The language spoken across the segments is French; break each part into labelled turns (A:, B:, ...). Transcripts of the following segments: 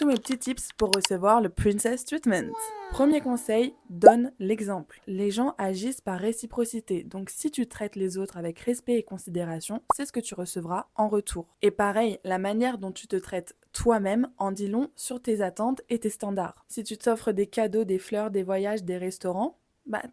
A: tous mes petits tips pour recevoir le Princess Treatment. Premier conseil, donne l'exemple. Les gens agissent par réciprocité, donc si tu traites les autres avec respect et considération, c'est ce que tu recevras en retour. Et pareil, la manière dont tu te traites toi-même en dit long sur tes attentes et tes standards. Si tu t'offres des cadeaux, des fleurs, des voyages, des restaurants,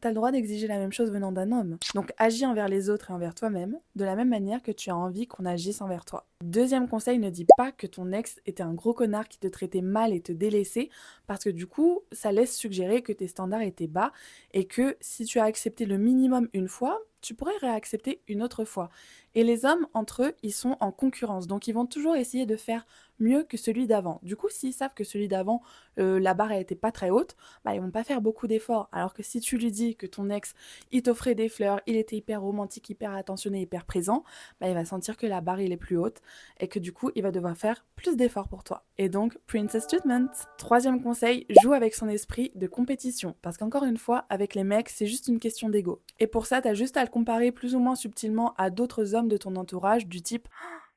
A: t'as le droit d'exiger la même chose venant d'un homme. Donc agis envers les autres et envers toi-même de la même manière que tu as envie qu'on agisse envers toi. Deuxième conseil, ne dis pas que ton ex était un gros connard qui te traitait mal et te délaissait, parce que du coup, ça laisse suggérer que tes standards étaient bas et que si tu as accepté le minimum une fois, tu pourrais réaccepter une autre fois. Et les hommes, entre eux, ils sont en concurrence, donc ils vont toujours essayer de faire mieux que celui d'avant. Du coup, s'ils savent que celui d'avant, la barre n'était pas très haute, ils vont pas faire beaucoup d'efforts. Alors que si tu lui dis que ton ex, il t'offrait des fleurs, il était hyper romantique, hyper attentionné, hyper présent, il va sentir que la barre, il est plus haute et que du coup, il va devoir faire plus d'efforts pour toi. Et donc, Princess Treatment. Troisième conseil, joue avec son esprit de compétition. Parce qu'encore une fois, avec les mecs, c'est juste une question d'ego. Et pour ça, t'as juste à le comparer plus ou moins subtilement à d'autres hommes de ton entourage du type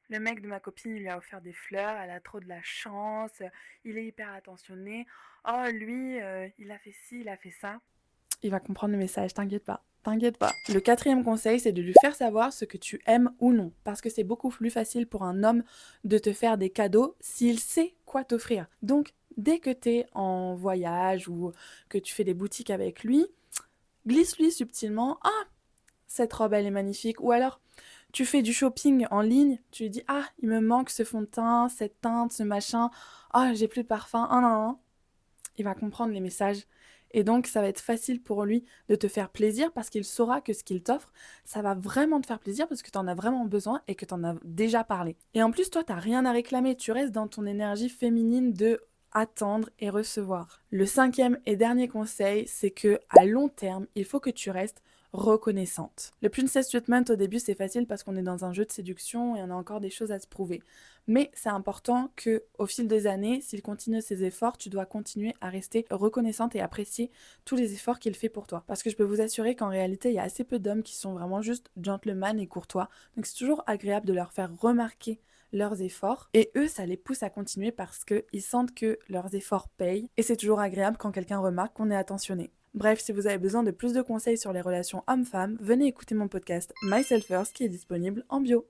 A: le mec de ma copine, il lui a offert des fleurs, elle a trop de la chance, il est hyper attentionné. Oh, lui, il a fait ci, il a fait ça. Il va comprendre le message, t'inquiète pas. T'inquiète pas. Le quatrième conseil, c'est de lui faire savoir ce que tu aimes ou non. Parce que c'est beaucoup plus facile pour un homme de te faire des cadeaux s'il sait quoi t'offrir. Donc, dès que t'es en voyage ou que tu fais des boutiques avec lui, glisse-lui subtilement « Ah, cette robe, elle est magnifique ». Ou alors, tu fais du shopping en ligne, tu lui dis « Ah, il me manque ce fond de teint, cette teinte, ce machin. Ah, j'ai plus de parfum. Ah non, non. » Il va comprendre les messages. Et donc, ça va être facile pour lui de te faire plaisir parce qu'il saura que ce qu'il t'offre, ça va vraiment te faire plaisir parce que tu en as vraiment besoin et que tu en as déjà parlé. Et en plus, toi, tu n'as rien à réclamer. Tu restes dans ton énergie féminine de attendre et recevoir. Le cinquième et dernier conseil, c'est que à long terme, il faut que tu restes reconnaissante. Le princess treatment au début c'est facile parce qu'on est dans un jeu de séduction et on a encore des choses à se prouver. Mais c'est important que au fil des années, s'il continue ses efforts, tu dois continuer à rester reconnaissante et apprécier tous les efforts qu'il fait pour toi. Parce que je peux vous assurer qu'en réalité, il y a assez peu d'hommes qui sont vraiment juste gentlemen et courtois. Donc c'est toujours agréable de leur faire remarquer leurs efforts et eux ça les pousse à continuer parce qu'ils sentent que leurs efforts payent et c'est toujours agréable quand quelqu'un remarque qu'on est attentionné. Bref, si vous avez besoin de plus de conseils sur les relations hommes-femmes, venez écouter mon podcast Myself First qui est disponible en bio.